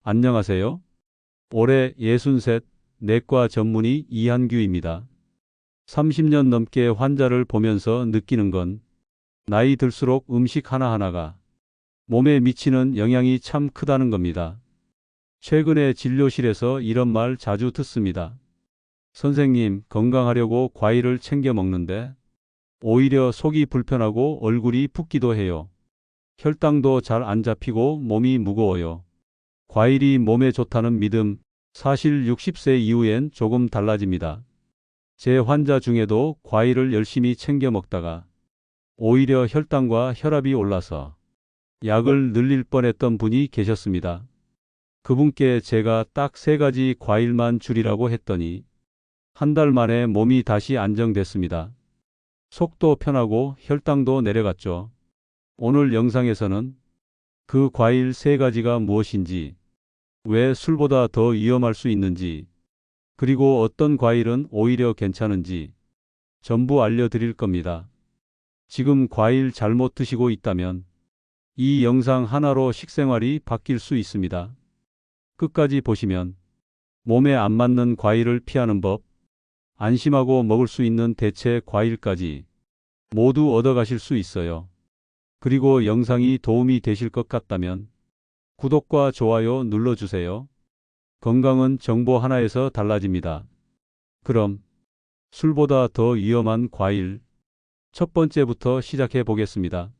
안녕하세요. 올해 63, 내과 전문의 이한규입니다. 30년 넘게 환자를 보면서 느끼는 건 나이 들수록 음식 하나하나가 몸에 미치는 영향이 참 크다는 겁니다. 최근에 진료실에서 이런 말 자주 듣습니다. 선생님, 건강하려고 과일을 챙겨 먹는데 오히려 속이 불편하고 얼굴이 붓기도 해요. 혈당도 잘 안 잡히고 몸이 무거워요. 과일이 몸에 좋다는 믿음, 사실 60세 이후엔 조금 달라집니다. 제 환자 중에도 과일을 열심히 챙겨 먹다가 오히려 혈당과 혈압이 올라서 약을 늘릴 뻔했던 분이 계셨습니다. 그분께 제가 딱 3가지 과일만 줄이라고 했더니 한 달 만에 몸이 다시 안정됐습니다. 속도 편하고 혈당도 내려갔죠. 오늘 영상에서는 그 과일 3가지가 무엇인지, 왜 술보다 더 위험할 수 있는지, 그리고 어떤 과일은 오히려 괜찮은지 전부 알려드릴 겁니다. 지금 과일 잘못 드시고 있다면 이 영상 하나로 식생활이 바뀔 수 있습니다. 끝까지 보시면 몸에 안 맞는 과일을 피하는 법, 안심하고 먹을 수 있는 대체 과일까지 모두 얻어가실 수 있어요. 그리고 영상이 도움이 되실 것 같다면 구독과 좋아요 눌러주세요. 건강은 정보 하나에서 달라집니다. 그럼 술보다 더 위험한 과일 첫 번째부터 시작해 보겠습니다.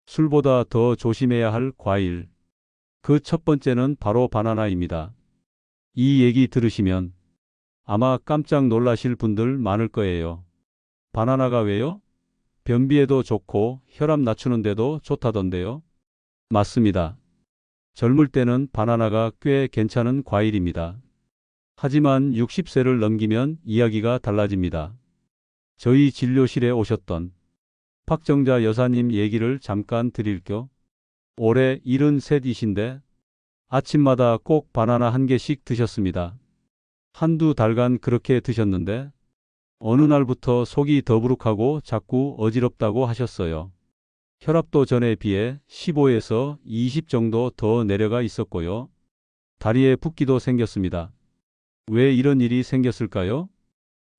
술보다 더 조심해야 할 과일. 그 첫 번째는 바로 바나나입니다. 이 얘기 들으시면 아마 깜짝 놀라실 분들 많을 거예요. 바나나가 왜요? 변비에도 좋고 혈압 낮추는 데도 좋다던데요. 맞습니다. 젊을 때는 바나나가 꽤 괜찮은 과일입니다. 하지만 60세를 넘기면 이야기가 달라집니다. 저희 진료실에 오셨던 박정자 여사님 얘기를 잠깐 드릴게요. 올해 73이신데 아침마다 꼭 바나나 1개씩 드셨습니다. 한두 달간 그렇게 드셨는데 어느 날부터 속이 더부룩하고 자꾸 어지럽다고 하셨어요. 혈압도 전에 비해 15에서 20 정도 더 내려가 있었고요. 다리에 붓기도 생겼습니다. 왜 이런 일이 생겼을까요?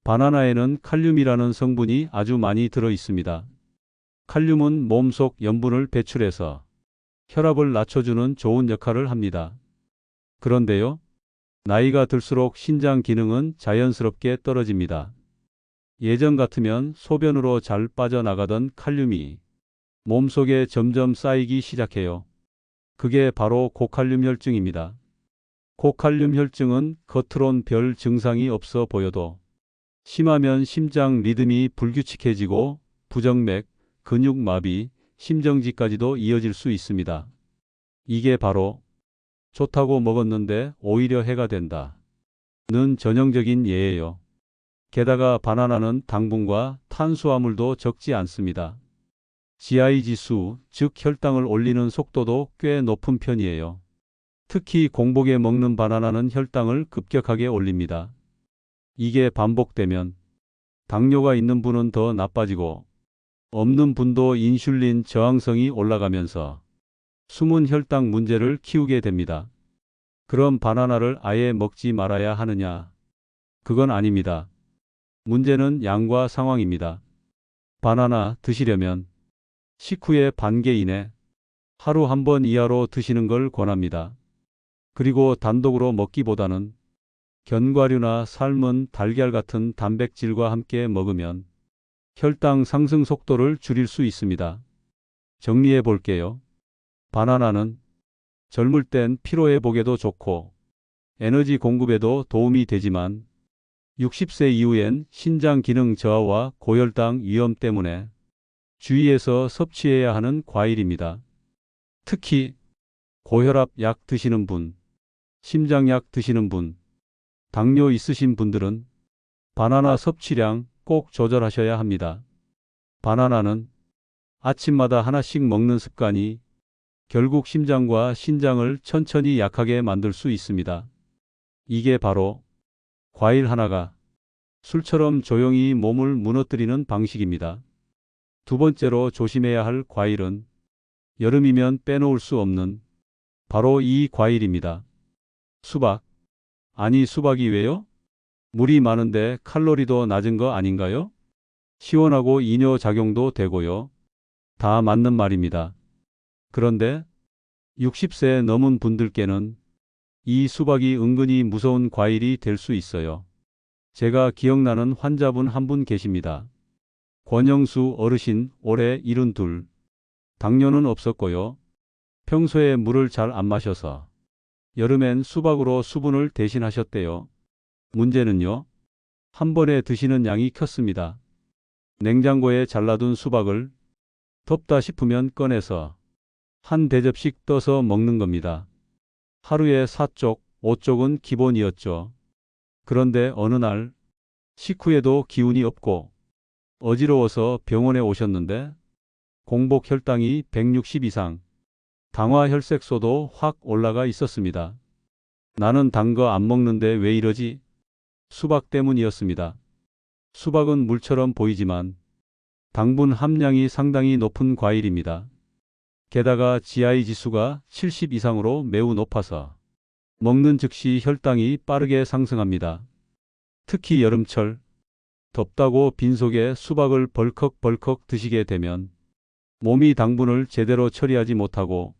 바나나에는 칼륨이라는 성분이 아주 많이 들어 있습니다. 칼륨은 몸속 염분을 배출해서 혈압을 낮춰주는 좋은 역할을 합니다. 그런데요, 나이가 들수록 신장 기능은 자연스럽게 떨어집니다. 예전 같으면 소변으로 잘 빠져나가던 칼륨이 몸속에 점점 쌓이기 시작해요. 그게 바로 고칼륨 혈증입니다. 고칼륨 혈증은 겉으론 별 증상이 없어 보여도 심하면 심장 리듬이 불규칙해지고 부정맥, 근육마비, 심정지까지도 이어질 수 있습니다. 이게 바로 좋다고 먹었는데 오히려 해가 된다는 전형적인 예예요. 게다가 바나나는 당분과 탄수화물도 적지 않습니다. GI 지수, 즉 혈당을 올리는 속도도 꽤 높은 편이에요. 특히 공복에 먹는 바나나는 혈당을 급격하게 올립니다. 이게 반복되면 당뇨가 있는 분은 더 나빠지고 없는 분도 인슐린 저항성이 올라가면서 숨은 혈당 문제를 키우게 됩니다. 그럼 바나나를 아예 먹지 말아야 하느냐? 그건 아닙니다. 문제는 양과 상황입니다. 바나나 드시려면 식후에 반개 이내, 하루 한 번 이하로 드시는 걸 권합니다. 그리고 단독으로 먹기보다는 견과류나 삶은 달걀 같은 단백질과 함께 먹으면 혈당 상승 속도를 줄일 수 있습니다. 정리해 볼게요. 바나나는 젊을 땐 피로회복에도 좋고 에너지 공급에도 도움이 되지만 60세 이후엔 신장 기능 저하와 고혈당 위험 때문에 주의해서 섭취해야 하는 과일입니다. 특히 고혈압 약 드시는 분, 심장약 드시는 분, 당뇨 있으신 분들은 바나나 섭취량 꼭 조절하셔야 합니다. 바나나는 아침마다 하나씩 먹는 습관이 결국 심장과 신장을 천천히 약하게 만들 수 있습니다. 이게 바로 과일 하나가 술처럼 조용히 몸을 무너뜨리는 방식입니다. 두 번째로 조심해야 할 과일은 여름이면 빼놓을 수 없는 바로 이 과일입니다. 수박. 아니, 수박이 왜요? 물이 많은데 칼로리도 낮은 거 아닌가요? 시원하고 이뇨 작용도 되고요. 다 맞는 말입니다. 그런데 60세 넘은 분들께는 이 수박이 은근히 무서운 과일이 될 수 있어요. 제가 기억나는 환자분 한 분 계십니다. 권영수 어르신, 올해 72. 당뇨는 없었고요. 평소에 물을 잘 안 마셔서 여름엔 수박으로 수분을 대신하셨대요. 문제는요, 한 번에 드시는 양이 컸습니다. 냉장고에 잘라둔 수박을 덥다 싶으면 꺼내서 한 대접씩 떠서 먹는 겁니다. 하루에 4쪽, 5쪽은 기본이었죠. 그런데 어느 날 식후에도 기운이 없고 어지러워서 병원에 오셨는데 공복 혈당이 160 이상, 당화 혈색소도 확 올라가 있었습니다. 나는 단 거 안 먹는데 왜 이러지? 수박 때문이었습니다. 수박은 물처럼 보이지만 당분 함량이 상당히 높은 과일입니다. 게다가 GI 지수가 70 이상으로 매우 높아서 먹는 즉시 혈당이 빠르게 상승합니다. 특히 여름철, 덥다고 빈속에 수박을 벌컥벌컥 드시게 되면 몸이 당분을 제대로 처리하지 못하고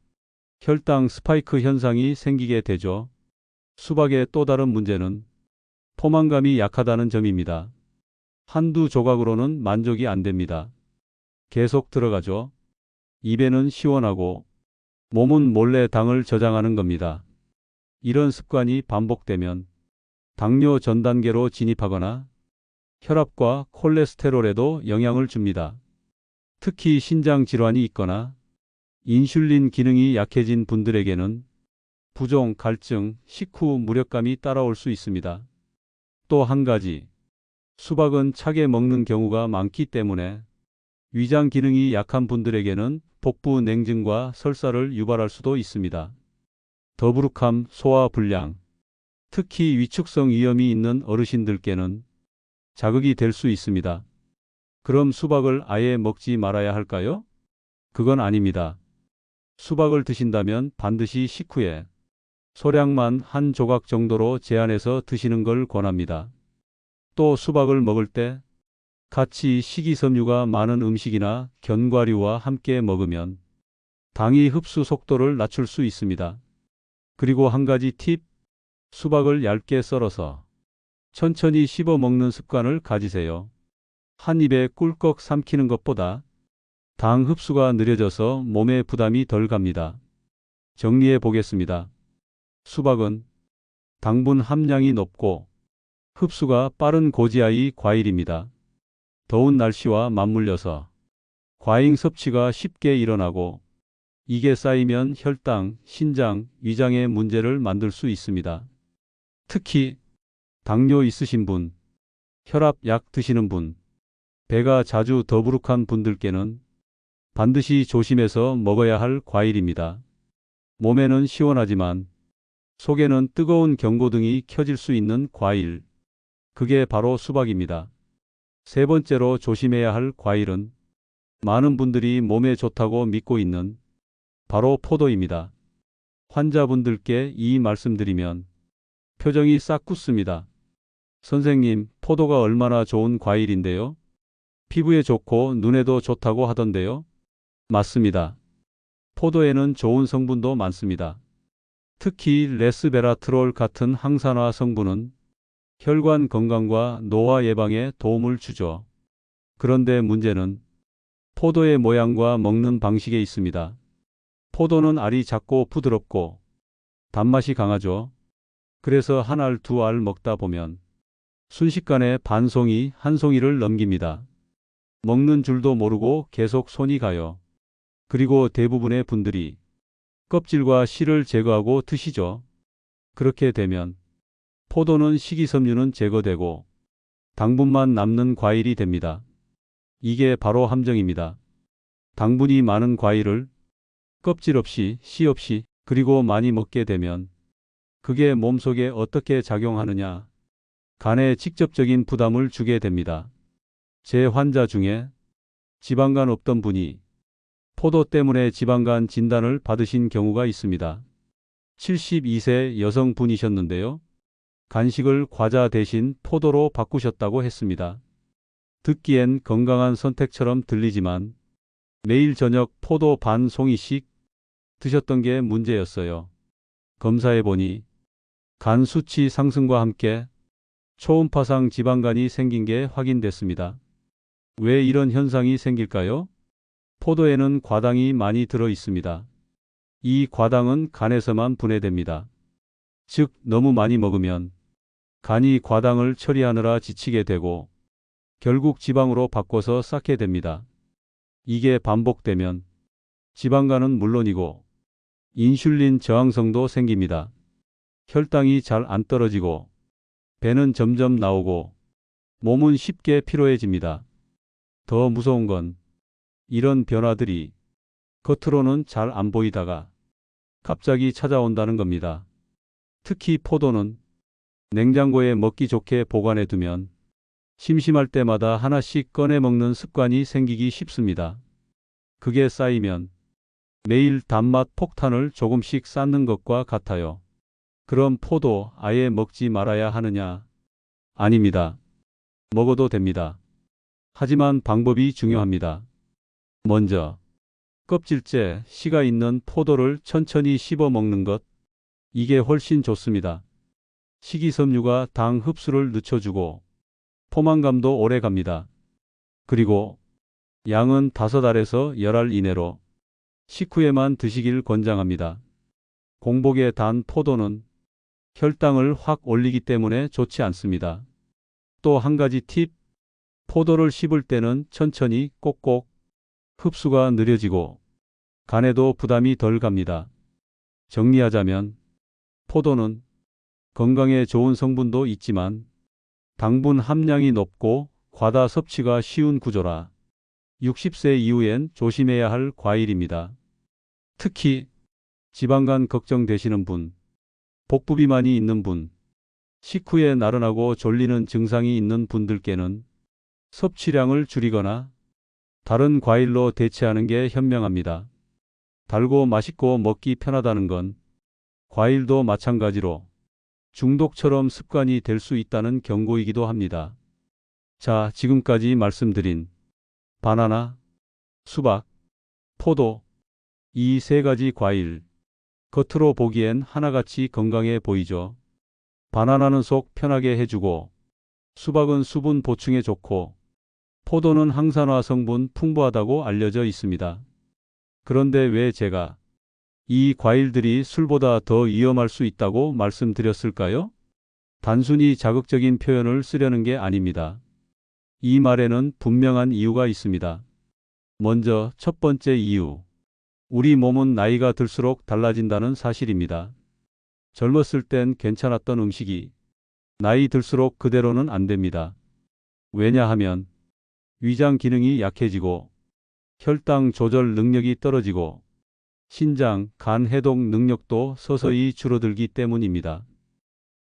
혈당 스파이크 현상이 생기게 되죠. 수박의 또 다른 문제는 포만감이 약하다는 점입니다. 한두 조각으로는 만족이 안 됩니다. 계속 들어가죠. 입에는 시원하고 몸은 몰래 당을 저장하는 겁니다. 이런 습관이 반복되면 당뇨 전 단계로 진입하거나 혈압과 콜레스테롤에도 영향을 줍니다. 특히 신장 질환이 있거나 인슐린 기능이 약해진 분들에게는 부종, 갈증, 식후 무력감이 따라올 수 있습니다. 또 한 가지, 수박은 차게 먹는 경우가 많기 때문에 위장 기능이 약한 분들에게는 복부 냉증과 설사를 유발할 수도 있습니다. 더부룩함, 소화 불량, 특히 위축성 위염이 있는 어르신들께는 자극이 될 수 있습니다. 그럼 수박을 아예 먹지 말아야 할까요? 그건 아닙니다. 수박을 드신다면 반드시 식후에 소량만 한 조각 정도로 제한해서 드시는 걸 권합니다. 또 수박을 먹을 때 같이 식이섬유가 많은 음식이나 견과류와 함께 먹으면 당이 흡수 속도를 낮출 수 있습니다. 그리고 한 가지 팁, 수박을 얇게 썰어서 천천히 씹어 먹는 습관을 가지세요. 한 입에 꿀꺽 삼키는 것보다 당 흡수가 느려져서 몸에 부담이 덜 갑니다. 정리해 보겠습니다. 수박은 당분 함량이 높고 흡수가 빠른 고지아이 과일입니다. 더운 날씨와 맞물려서 과잉 섭취가 쉽게 일어나고 이게 쌓이면 혈당, 신장, 위장에 문제를 만들 수 있습니다. 특히 당뇨 있으신 분, 혈압 약 드시는 분, 배가 자주 더부룩한 분들께는 반드시 조심해서 먹어야 할 과일입니다. 몸에는 시원하지만 속에는 뜨거운 경고등이 켜질 수 있는 과일. 그게 바로 수박입니다. 세 번째로 조심해야 할 과일은 많은 분들이 몸에 좋다고 믿고 있는 바로 포도입니다. 환자분들께 이 말씀드리면 표정이 싹 굳습니다. 선생님, 포도가 얼마나 좋은 과일인데요? 피부에 좋고 눈에도 좋다고 하던데요? 맞습니다. 포도에는 좋은 성분도 많습니다. 특히 레스베라트롤 같은 항산화 성분은 혈관 건강과 노화 예방에 도움을 주죠. 그런데 문제는 포도의 모양과 먹는 방식에 있습니다. 포도는 알이 작고 부드럽고 단맛이 강하죠. 그래서 한 알, 두 알 먹다 보면 순식간에 반 송이, 한 송이를 넘깁니다. 먹는 줄도 모르고 계속 손이 가요. 그리고 대부분의 분들이 껍질과 씨를 제거하고 드시죠. 그렇게 되면 포도는 식이섬유는 제거되고 당분만 남는 과일이 됩니다. 이게 바로 함정입니다. 당분이 많은 과일을 껍질 없이, 씨 없이, 그리고 많이 먹게 되면 그게 몸속에 어떻게 작용하느냐, 간에 직접적인 부담을 주게 됩니다. 제 환자 중에 지방간 없던 분이 포도 때문에 지방간 진단을 받으신 경우가 있습니다. 72세 여성분이셨는데요. 간식을 과자 대신 포도로 바꾸셨다고 했습니다. 듣기엔 건강한 선택처럼 들리지만 매일 저녁 포도 반 송이씩 드셨던 게 문제였어요. 검사해보니 간 수치 상승과 함께 초음파상 지방간이 생긴 게 확인됐습니다. 왜 이런 현상이 생길까요? 포도에는 과당이 많이 들어 있습니다. 이 과당은 간에서만 분해됩니다. 즉, 너무 많이 먹으면 간이 과당을 처리하느라 지치게 되고 결국 지방으로 바꿔서 쌓게 됩니다. 이게 반복되면 지방간은 물론이고 인슐린 저항성도 생깁니다. 혈당이 잘 안 떨어지고 배는 점점 나오고 몸은 쉽게 피로해집니다. 더 무서운 건 이런 변화들이 겉으로는 잘 안 보이다가 갑자기 찾아온다는 겁니다. 특히 포도는 냉장고에 먹기 좋게 보관해 두면 심심할 때마다 하나씩 꺼내 먹는 습관이 생기기 쉽습니다. 그게 쌓이면 매일 단맛 폭탄을 조금씩 쌓는 것과 같아요. 그럼 포도 아예 먹지 말아야 하느냐? 아닙니다. 먹어도 됩니다. 하지만 방법이 중요합니다. 먼저 껍질째 씨가 있는 포도를 천천히 씹어 먹는 것. 이게 훨씬 좋습니다. 식이섬유가 당 흡수를 늦춰주고 포만감도 오래 갑니다. 그리고 양은 5알에서 10알 이내로 식후에만 드시길 권장합니다. 공복에 단 포도는 혈당을 확 올리기 때문에 좋지 않습니다. 또 한 가지 팁, 포도를 씹을 때는 천천히 꼭꼭 흡수가 느려지고 간에도 부담이 덜 갑니다. 정리하자면 포도는 건강에 좋은 성분도 있지만 당분 함량이 높고 과다 섭취가 쉬운 구조라 60세 이후엔 조심해야 할 과일입니다. 특히 지방간 걱정되시는 분, 복부비만이 있는 분, 식후에 나른하고 졸리는 증상이 있는 분들께는 섭취량을 줄이거나 다른 과일로 대체하는 게 현명합니다. 달고 맛있고 먹기 편하다는 건 과일도 마찬가지로 중독처럼 습관이 될 수 있다는 경고이기도 합니다. 자, 지금까지 말씀드린 바나나, 수박, 포도, 이 세 가지 과일. 겉으로 보기엔 하나같이 건강해 보이죠. 바나나는 속 편하게 해주고, 수박은 수분 보충에 좋고, 포도는 항산화 성분 풍부하다고 알려져 있습니다. 그런데 왜 제가 이 과일들이 술보다 더 위험할 수 있다고 말씀드렸을까요? 단순히 자극적인 표현을 쓰려는 게 아닙니다. 이 말에는 분명한 이유가 있습니다. 먼저 첫 번째 이유. 우리 몸은 나이가 들수록 달라진다는 사실입니다. 젊었을 땐 괜찮았던 음식이 나이 들수록 그대로는 안 됩니다. 왜냐하면 위장 기능이 약해지고 혈당 조절 능력이 떨어지고 신장, 간 해독 능력도 서서히 줄어들기 때문입니다.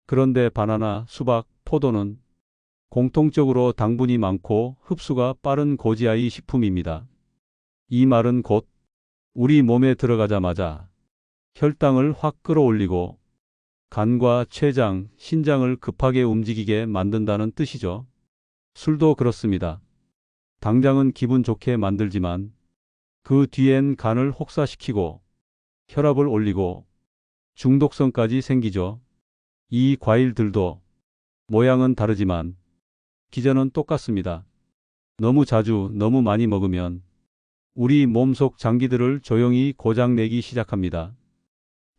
그런데 바나나, 수박, 포도는 공통적으로 당분이 많고 흡수가 빠른 고지아이 식품입니다. 이 말은 곧 우리 몸에 들어가자마자 혈당을 확 끌어올리고 간과 췌장, 신장을 급하게 움직이게 만든다는 뜻이죠. 술도 그렇습니다. 당장은 기분 좋게 만들지만 그 뒤엔 간을 혹사시키고 혈압을 올리고 중독성까지 생기죠. 이 과일들도 모양은 다르지만 기전은 똑같습니다. 너무 자주, 너무 많이 먹으면 우리 몸속 장기들을 조용히 고장내기 시작합니다.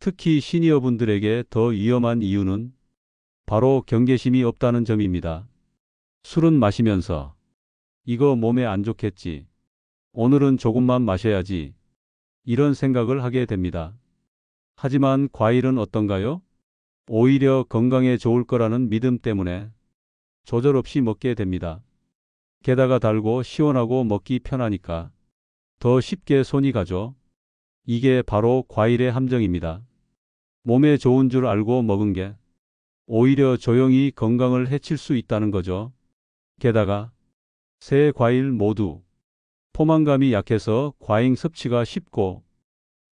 특히 시니어분들에게 더 위험한 이유는 바로 경계심이 없다는 점입니다. 술은 마시면서 이거 몸에 안 좋겠지. 오늘은 조금만 마셔야지. 이런 생각을 하게 됩니다. 하지만 과일은 어떤가요? 오히려 건강에 좋을 거라는 믿음 때문에 조절 없이 먹게 됩니다. 게다가 달고 시원하고 먹기 편하니까 더 쉽게 손이 가죠. 이게 바로 과일의 함정입니다. 몸에 좋은 줄 알고 먹은 게 오히려 조용히 건강을 해칠 수 있다는 거죠. 게다가 세 과일 모두 포만감이 약해서 과잉 섭취가 쉽고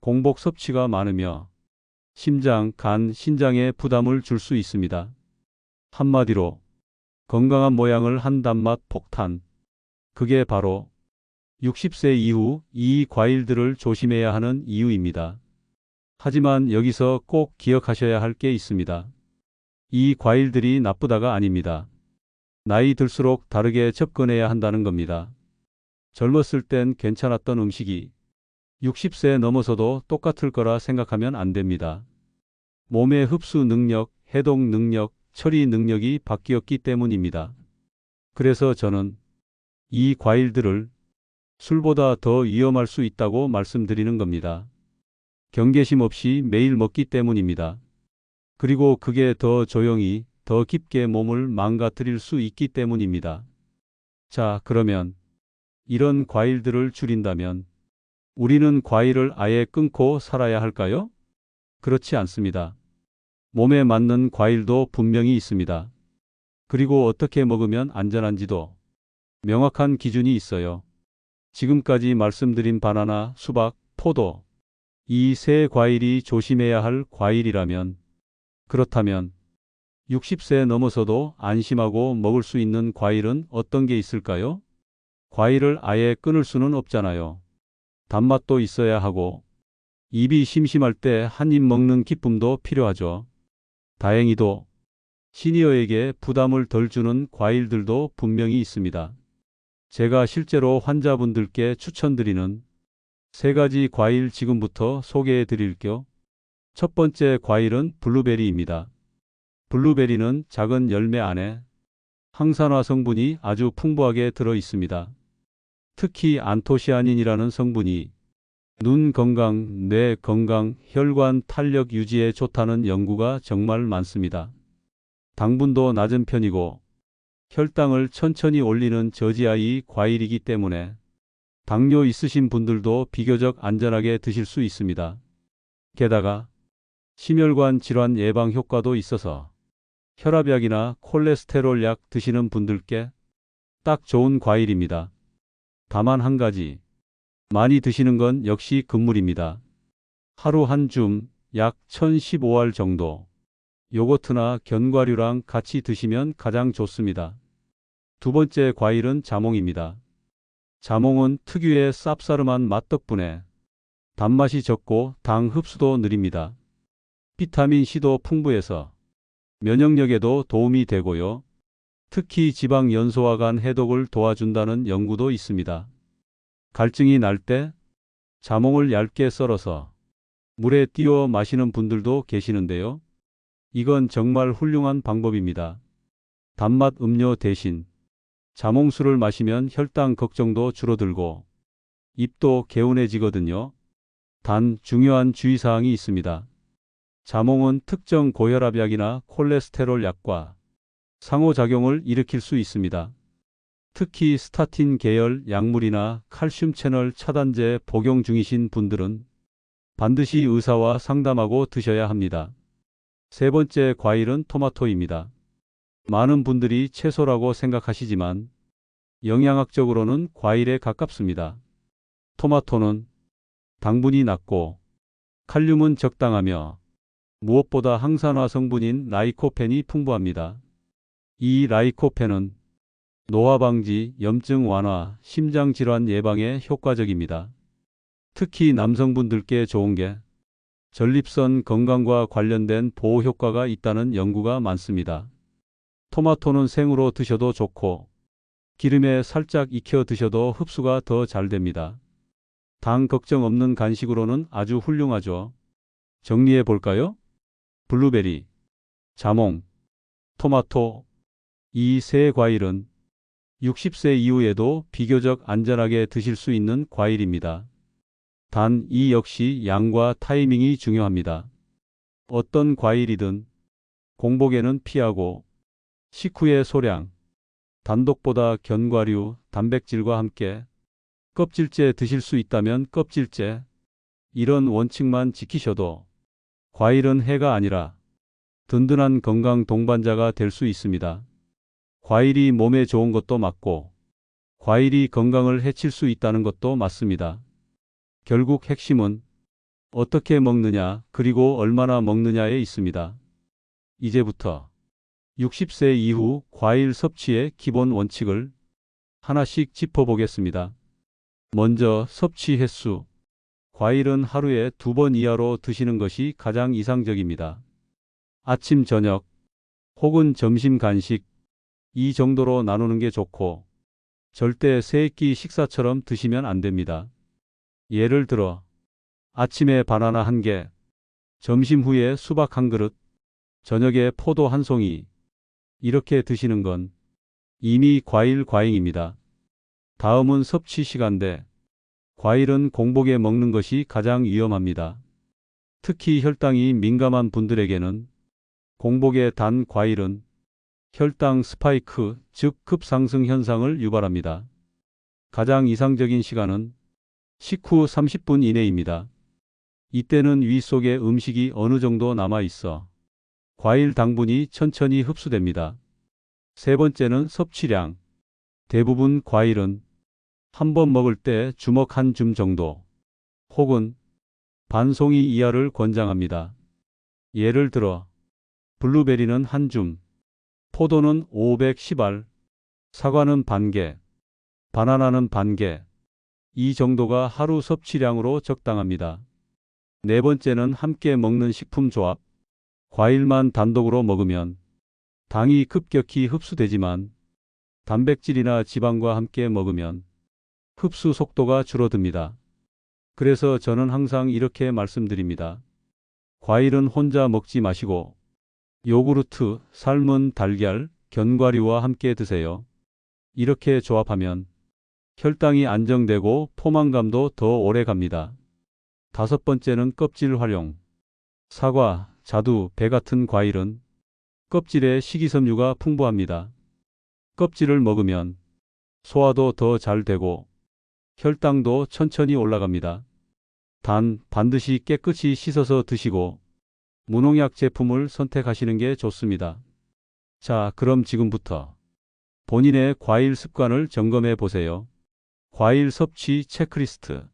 공복 섭취가 많으며 심장, 간, 신장에 부담을 줄 수 있습니다. 한마디로 건강한 모양을 한 단맛 폭탄. 그게 바로 60세 이후 이 과일들을 조심해야 하는 이유입니다. 하지만 여기서 꼭 기억하셔야 할 게 있습니다. 이 과일들이 나쁘다가 아닙니다. 나이 들수록 다르게 접근해야 한다는 겁니다. 젊었을 땐 괜찮았던 음식이 60세 넘어서도 똑같을 거라 생각하면 안 됩니다. 몸의 흡수 능력, 해독 능력, 처리 능력이 바뀌었기 때문입니다. 그래서 저는 이 과일들을 술보다 더 위험할 수 있다고 말씀드리는 겁니다. 경계심 없이 매일 먹기 때문입니다. 그리고 그게 더 조용히, 더 깊게 몸을 망가뜨릴 수 있기 때문입니다. 자, 그러면 이런 과일들을 줄인다면 우리는 과일을 아예 끊고 살아야 할까요? 그렇지 않습니다. 몸에 맞는 과일도 분명히 있습니다. 그리고 어떻게 먹으면 안전한지도 명확한 기준이 있어요. 지금까지 말씀드린 바나나, 수박, 포도, 이 세 과일이 조심해야 할 과일이라면, 그렇다면 60세 넘어서도 안심하고 먹을 수 있는 과일은 어떤 게 있을까요? 과일을 아예 끊을 수는 없잖아요. 단맛도 있어야 하고, 입이 심심할 때 한 입 먹는 기쁨도 필요하죠. 다행히도 시니어에게 부담을 덜 주는 과일들도 분명히 있습니다. 제가 실제로 환자분들께 추천드리는 세 가지 과일 지금부터 소개해 드릴게요. 첫 번째 과일은 블루베리입니다. 블루베리는 작은 열매 안에 항산화 성분이 아주 풍부하게 들어 있습니다. 특히 안토시아닌이라는 성분이 눈 건강, 뇌 건강, 혈관 탄력 유지에 좋다는 연구가 정말 많습니다. 당분도 낮은 편이고 혈당을 천천히 올리는 저지아이 과일이기 때문에 당뇨 있으신 분들도 비교적 안전하게 드실 수 있습니다. 게다가 심혈관 질환 예방 효과도 있어서 혈압약이나 콜레스테롤 약 드시는 분들께 딱 좋은 과일입니다. 다만 한 가지, 많이 드시는 건 역시 금물입니다. 하루 한 줌, 약 1015알 정도. 요거트나 견과류랑 같이 드시면 가장 좋습니다. 두 번째 과일은 자몽입니다. 자몽은 특유의 쌉싸름한 맛 덕분에 단맛이 적고 당 흡수도 느립니다. 비타민C도 풍부해서 면역력에도 도움이 되고요. 특히 지방 연소와 간 해독을 도와준다는 연구도 있습니다. 갈증이 날 때 자몽을 얇게 썰어서 물에 띄워 마시는 분들도 계시는데요. 이건 정말 훌륭한 방법입니다. 단맛 음료 대신 자몽수를 마시면 혈당 걱정도 줄어들고 입도 개운해지거든요. 단 중요한 주의사항이 있습니다. 자몽은 특정 고혈압약이나 콜레스테롤 약과 상호작용을 일으킬 수 있습니다. 특히 스타틴 계열 약물이나 칼슘 채널 차단제 복용 중이신 분들은 반드시 의사와 상담하고 드셔야 합니다. 세 번째 과일은 토마토입니다. 많은 분들이 채소라고 생각하시지만 영양학적으로는 과일에 가깝습니다. 토마토는 당분이 낮고 칼륨은 적당하며 무엇보다 항산화 성분인 라이코펜이 풍부합니다. 이 라이코펜은 노화 방지, 염증 완화, 심장 질환 예방에 효과적입니다. 특히 남성분들께 좋은 게 전립선 건강과 관련된 보호 효과가 있다는 연구가 많습니다. 토마토는 생으로 드셔도 좋고 기름에 살짝 익혀 드셔도 흡수가 더 잘 됩니다. 당 걱정 없는 간식으로는 아주 훌륭하죠. 정리해 볼까요? 블루베리, 자몽, 토마토, 이 세 과일은 60세 이후에도 비교적 안전하게 드실 수 있는 과일입니다. 단 이 역시 양과 타이밍이 중요합니다. 어떤 과일이든 공복에는 피하고 식후의 소량, 단독보다 견과류, 단백질과 함께 껍질째 드실 수 있다면 껍질째, 이런 원칙만 지키셔도 과일은 해가 아니라 든든한 건강 동반자가 될 수 있습니다. 과일이 몸에 좋은 것도 맞고 과일이 건강을 해칠 수 있다는 것도 맞습니다. 결국 핵심은 어떻게 먹느냐, 그리고 얼마나 먹느냐에 있습니다. 이제부터 60세 이후 과일 섭취의 기본 원칙을 하나씩 짚어보겠습니다. 먼저 섭취 횟수. 과일은 하루에 2번 이하로 드시는 것이 가장 이상적입니다. 아침, 저녁, 혹은 점심 간식, 이 정도로 나누는 게 좋고, 절대 세 끼 식사처럼 드시면 안 됩니다. 예를 들어, 아침에 바나나 1개, 점심 후에 수박 1그릇, 저녁에 포도 1송이, 이렇게 드시는 건 이미 과일 과잉입니다. 다음은 섭취 시간대. 과일은 공복에 먹는 것이 가장 위험합니다. 특히 혈당이 민감한 분들에게는 공복에 단 과일은 혈당 스파이크, 즉 급상승 현상을 유발합니다. 가장 이상적인 시간은 식후 30분 이내입니다. 이때는 위 속에 음식이 어느 정도 남아 있어 과일 당분이 천천히 흡수됩니다. 세 번째는 섭취량. 대부분 과일은 한 번 먹을 때 주먹 한 줌 정도, 혹은 반 송이 이하를 권장합니다. 예를 들어 블루베리는 한 줌, 포도는 510알, 사과는 반 개, 바나나는 반 개, 이 정도가 하루 섭취량으로 적당합니다. 네 번째는 함께 먹는 식품 조합. 과일만 단독으로 먹으면 당이 급격히 흡수되지만 단백질이나 지방과 함께 먹으면 흡수 속도가 줄어듭니다. 그래서 저는 항상 이렇게 말씀드립니다. 과일은 혼자 먹지 마시고 요구르트, 삶은 달걀, 견과류와 함께 드세요. 이렇게 조합하면 혈당이 안정되고 포만감도 더 오래 갑니다. 다섯 번째는 껍질 활용. 사과, 자두, 배 같은 과일은 껍질에 식이섬유가 풍부합니다. 껍질을 먹으면 소화도 더 잘 되고 혈당도 천천히 올라갑니다. 단, 반드시 깨끗이 씻어서 드시고 무농약 제품을 선택하시는 게 좋습니다. 자, 그럼 지금부터 본인의 과일 습관을 점검해 보세요. 과일 섭취 체크리스트.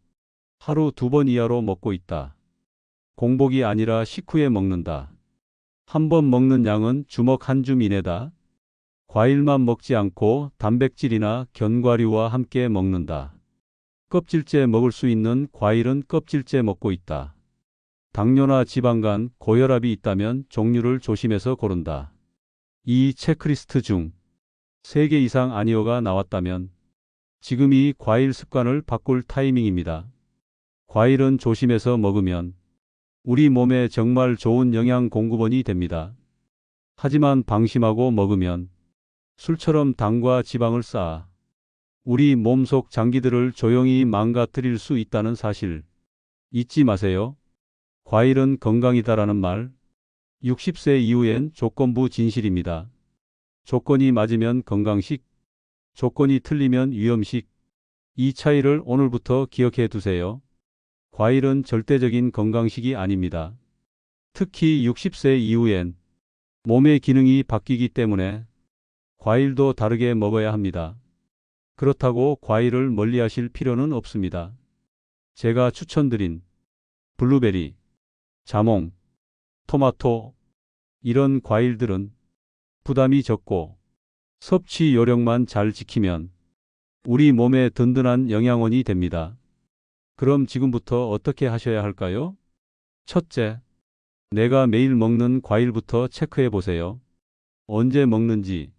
하루 2번 이하로 먹고 있다. 공복이 아니라 식후에 먹는다. 한 번 먹는 양은 주먹 한 줌 이내다. 과일만 먹지 않고 단백질이나 견과류와 함께 먹는다. 껍질째 먹을 수 있는 과일은 껍질째 먹고 있다. 당뇨나 지방간, 고혈압이 있다면 종류를 조심해서 고른다. 이 체크리스트 중 3개 이상 아니오가 나왔다면 지금이 과일 습관을 바꿀 타이밍입니다. 과일은 조심해서 먹으면 우리 몸에 정말 좋은 영양 공급원이 됩니다. 하지만 방심하고 먹으면 술처럼 당과 지방을 쌓아 우리 몸속 장기들을 조용히 망가뜨릴 수 있다는 사실 잊지 마세요. 과일은 건강이다라는 말, 60세 이후엔 조건부 진실입니다. 조건이 맞으면 건강식, 조건이 틀리면 위험식. 이 차이를 오늘부터 기억해 두세요. 과일은 절대적인 건강식이 아닙니다. 특히 60세 이후엔 몸의 기능이 바뀌기 때문에 과일도 다르게 먹어야 합니다. 그렇다고 과일을 멀리하실 필요는 없습니다. 제가 추천드린 블루베리, 자몽, 토마토, 이런 과일들은 부담이 적고 섭취 요령만 잘 지키면 우리 몸에 든든한 영양원이 됩니다. 그럼 지금부터 어떻게 하셔야 할까요? 첫째, 내가 매일 먹는 과일부터 체크해 보세요. 언제 먹는지,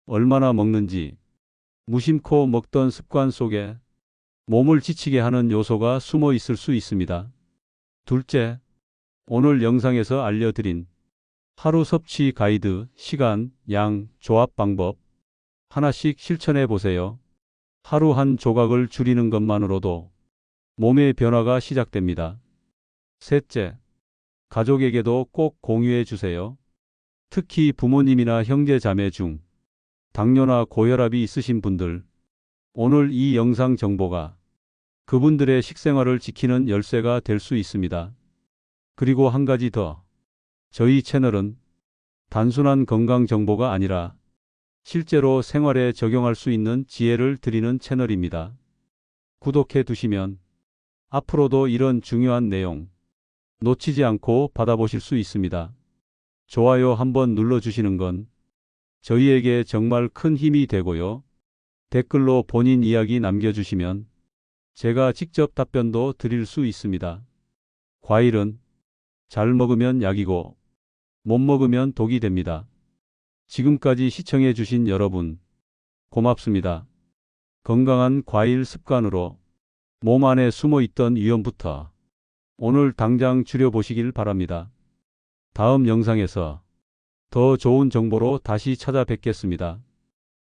얼마나 먹는지. 무심코 먹던 습관 속에 몸을 지치게 하는 요소가 숨어 있을 수 있습니다. 둘째, 오늘 영상에서 알려드린 하루 섭취 가이드, 시간, 양, 조합 방법 하나씩 실천해 보세요. 하루 한 조각을 줄이는 것만으로도 몸의 변화가 시작됩니다. 셋째, 가족에게도 꼭 공유해 주세요. 특히 부모님이나 형제 자매 중 당뇨나 고혈압이 있으신 분들, 오늘 이 영상 정보가 그분들의 식생활을 지키는 열쇠가 될 수 있습니다. 그리고 한 가지 더. 저희 채널은 단순한 건강 정보가 아니라 실제로 생활에 적용할 수 있는 지혜를 드리는 채널입니다. 구독해 두시면 앞으로도 이런 중요한 내용, 놓치지 않고 받아보실 수 있습니다. 좋아요 한번 눌러주시는 건 저희에게 정말 큰 힘이 되고요. 댓글로 본인 이야기 남겨주시면 제가 직접 답변도 드릴 수 있습니다. 과일은 잘 먹으면 약이고 못 먹으면 독이 됩니다. 지금까지 시청해 주신 여러분 고맙습니다. 건강한 과일 습관으로 몸 안에 숨어 있던 위험부터 오늘 당장 줄여보시길 바랍니다. 다음 영상에서 더 좋은 정보로 다시 찾아뵙겠습니다.